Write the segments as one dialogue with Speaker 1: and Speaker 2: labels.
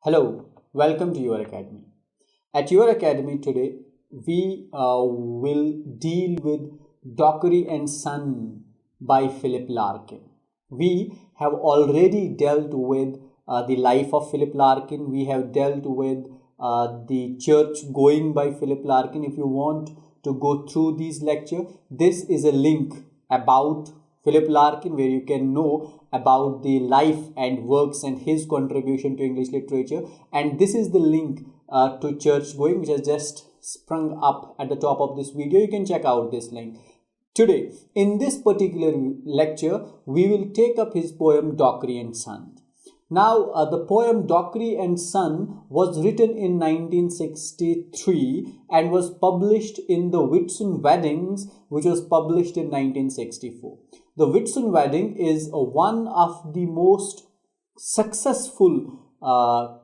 Speaker 1: Hello, welcome to your academy. At your academy today, we will deal with Dockery and Son by Philip Larkin. We have already dealt with the life of Philip Larkin. We have dealt with the church going by Philip Larkin. If you want to go through these lectures, this is a link about Philip Larkin where you can know about the life and works and his contribution to English literature. And this is the link to church going, which has just sprung up at the top of this video. You can check out this link. Today, in this particular lecture, we will take up his poem Dockery and Son. Now, the poem Dockery and Son was written in 1963 and was published in the Whitsun Weddings, which was published in 1964. The Whitsun Wedding is one of the most successful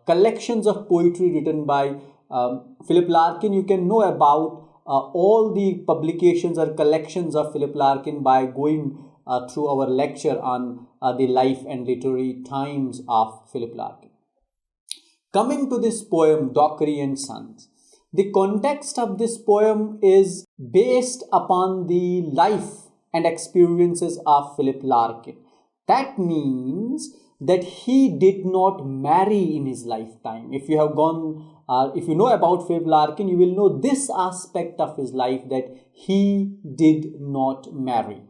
Speaker 1: collections of poetry written by Philip Larkin. You can know about all the publications or collections of Philip Larkin by going through our lecture on the life and literary times of Philip Larkin. Coming to this poem, Dockery and Sons, the context of this poem is based upon the life and experiences of Philip Larkin. That means that he did not marry in his lifetime. If you have if you know about Philip Larkin, you will know this aspect of his life, that he did not marry.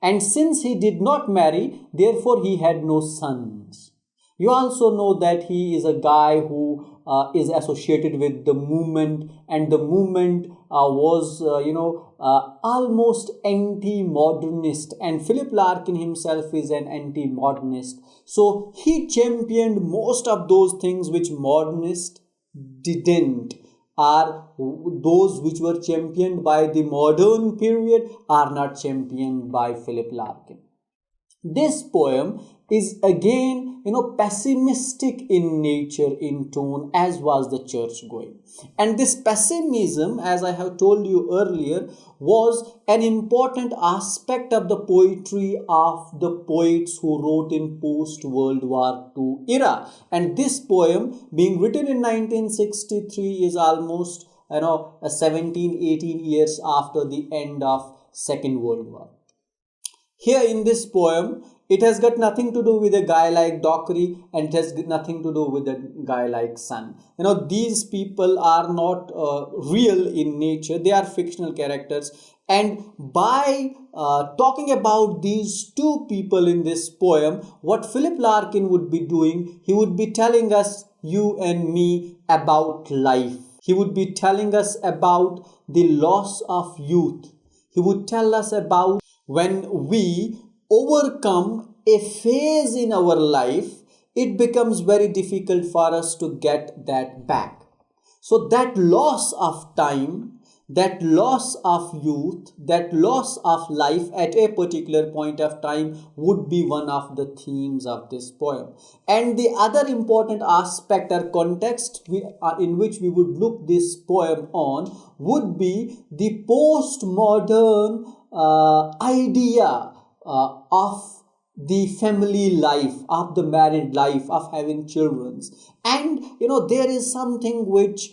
Speaker 1: And since he did not marry, therefore he had no sons. You also know that he is a guy who is associated with the movement, and the movement was, almost anti-modernist. And Philip Larkin himself is an anti-modernist. So he championed most of those things which modernists didn't, are those which were championed by the modern period are not championed by Philip Larkin. This poem is again, pessimistic in nature, in tone, as was the church going. And this pessimism, as I have told you earlier, was an important aspect of the poetry of the poets who wrote in post-World War II era. And this poem, being written in 1963, is almost 17-18 years after the end of Second World War. Here in this poem, it has got nothing to do with a guy like Dockery, and it has got nothing to do with a guy like Son. These people are not real in nature. They are fictional characters. And by talking about these two people in this poem, what Philip Larkin would be doing, he would be telling us, you and me, about life. He would be telling us about the loss of youth. He would tell us about when we overcome a phase in our life, it becomes very difficult for us to get that back. So that loss of time, that loss of youth, that loss of life at a particular point of time would be one of the themes of this poem. And the other important aspect or context in which we would look this poem on would be the postmodern idea of the family life, of the married life, of having children. And there is something which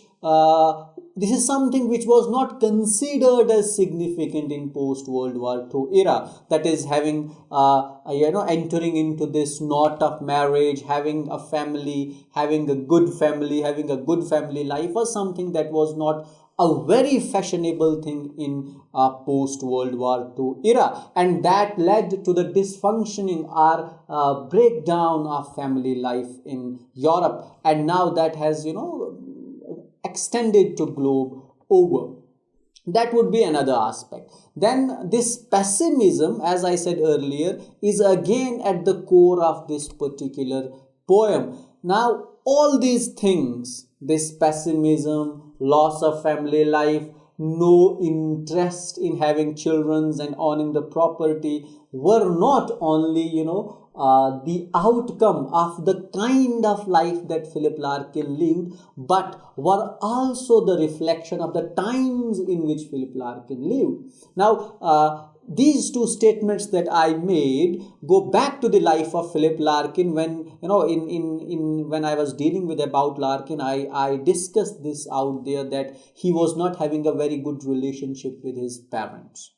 Speaker 1: this is something which was not considered as significant in post-World War II era. That is having, entering into this knot of marriage, having a family, having a good family life was something that was not a very fashionable thing in post-World War II era. And that led to the dysfunctioning or breakdown of family life in Europe. And now that has, extended to globe over. That would be another aspect. Then this pessimism, as I said earlier, is again at the core of this particular poem. Now, all these things, this pessimism, loss of family life, no interest in having children and owning the property, were not only, the outcome of the kind of life that Philip Larkin lived, but were also the reflection of the times in which Philip Larkin lived. Now, these two statements that I made go back to the life of Philip Larkin. When when I was dealing with about Larkin, I discussed this out there, that he was not having a very good relationship with his parents.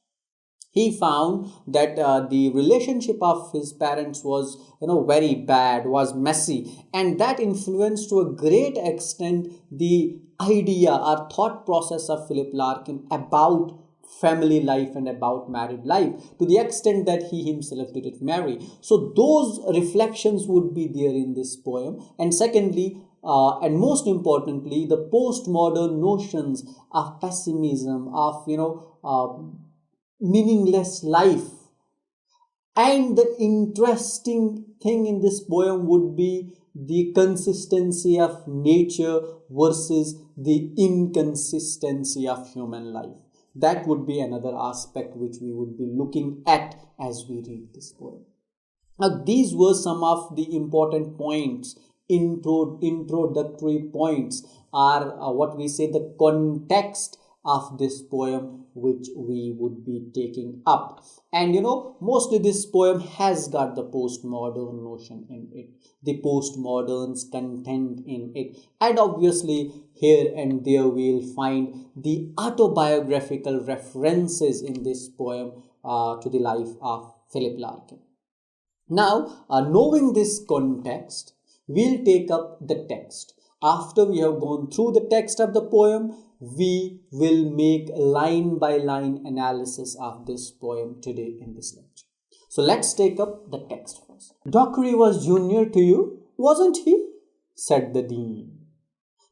Speaker 1: He found that the relationship of his parents was very bad, was messy, and that influenced to a great extent the idea or thought process of Philip Larkin about family life and about married life, to the extent that he himself didn't marry. So those reflections would be there in this poem. And secondly, and most importantly, the postmodern notions of pessimism, of meaningless life. And the interesting thing in this poem would be the consistency of nature versus the inconsistency of human life. That would be another aspect which we would be looking at as we read this poem. Now, these were some of the important points, introductory points, are what we say the context of this poem which we would be taking up. And mostly this poem has got the postmodern notion in it, the postmodern's content in it, and obviously here and there we'll find the autobiographical references in this poem to the life of Philip Larkin. Now, knowing this context, we'll take up the text. After we have gone through the text of the poem, we will make line by line analysis of this poem today in this lecture. So let's take up the text first. Dockery was junior to you, wasn't he? Said the dean.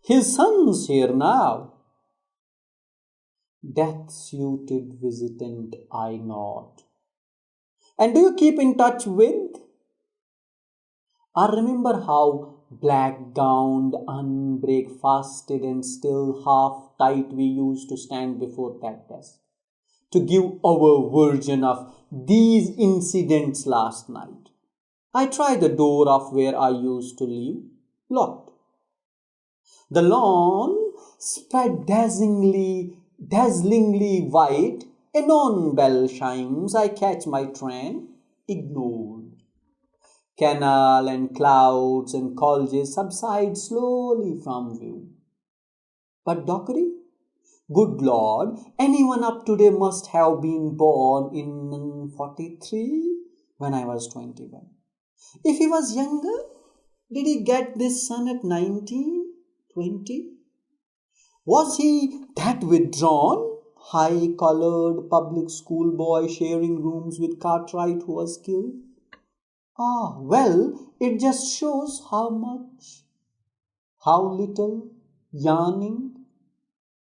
Speaker 1: His son's here now. Death-suited visitant, I nod. And do you keep in touch with? I remember how black-gowned, unbreakfasted and still half-tight we used to stand before that desk to give our version of these incidents last night. I tried the door of where I used to live, locked. The lawn spread dazzlingly white, a non-bell chimes, I catch my train, ignored. Canal and clouds and colleges subside slowly from view. But Dockery? Good Lord, anyone up today must have been born in 43 when I was 21. If he was younger, did he get this son at 19, 20? Was he that withdrawn, high-collared public school boy sharing rooms with Cartwright who was killed? Ah, well, it just shows how much, how little, yearning.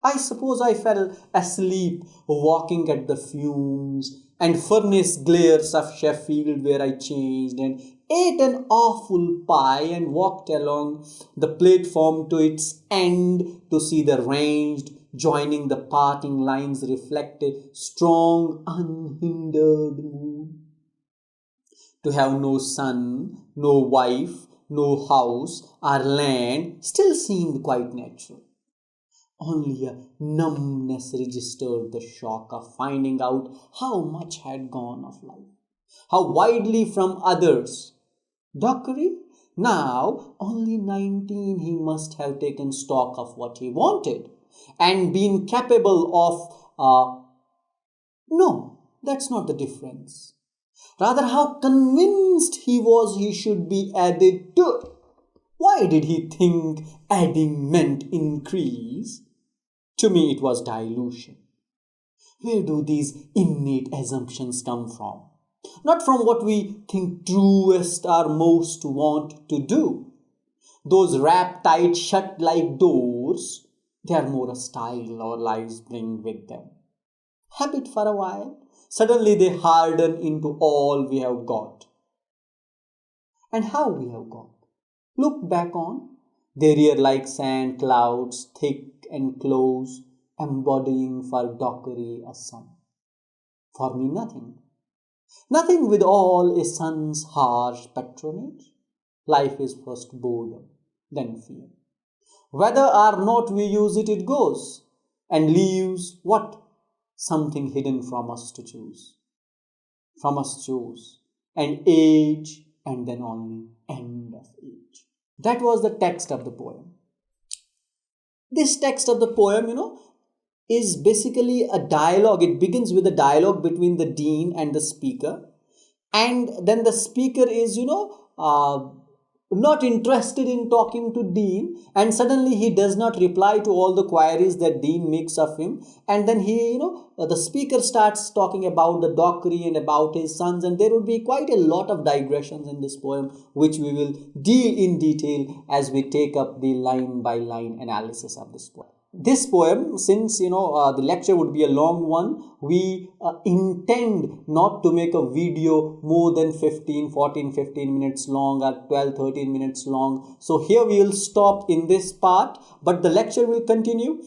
Speaker 1: I suppose I fell asleep walking at the fumes and furnace glares of Sheffield where I changed and ate an awful pie and walked along the platform to its end to see the ranged, joining the parting lines reflect a strong, unhindered mood. To have no son, no wife, no house or land still seemed quite natural. Only a numbness registered the shock of finding out how much had gone of life, how widely from others. Dockery? Now, only 19, he must have taken stock of what he wanted and been capable of... No, that's not the difference. Rather, how convinced he was he should be added to. Why did he think adding meant increase? To me, it was dilution. Where do these innate assumptions come from? Not from what we think truest or most want to do. Those wrap tight shut like doors, they are more a style our lives bring with them. Habit for a while, suddenly they harden into all we have got. And how we have got. Look back on, they rear like sand clouds, thick and close, embodying for Dockery a son. For me, nothing. Nothing with all a son's harsh patronage. Life is first boredom, then fear. Whether or not we use it, it goes, and leaves what? Something hidden from us to choose. from us choose, and age, and then only end of age. That was the text of the poem. This text of the poem, is basically a dialogue. It begins with a dialogue between the dean and the speaker, and then the speaker is, not interested in talking to dean, and suddenly he does not reply to all the queries that dean makes of him, and then the speaker starts talking about the Dockery and about his sons, and there would be quite a lot of digressions in this poem, which we will deal in detail as we take up the line by line analysis of this poem. This poem, since the lecture would be a long one, we intend not to make a video more than 15 minutes long, or 12-13 minutes long. So here we will stop in this part, but the lecture will continue.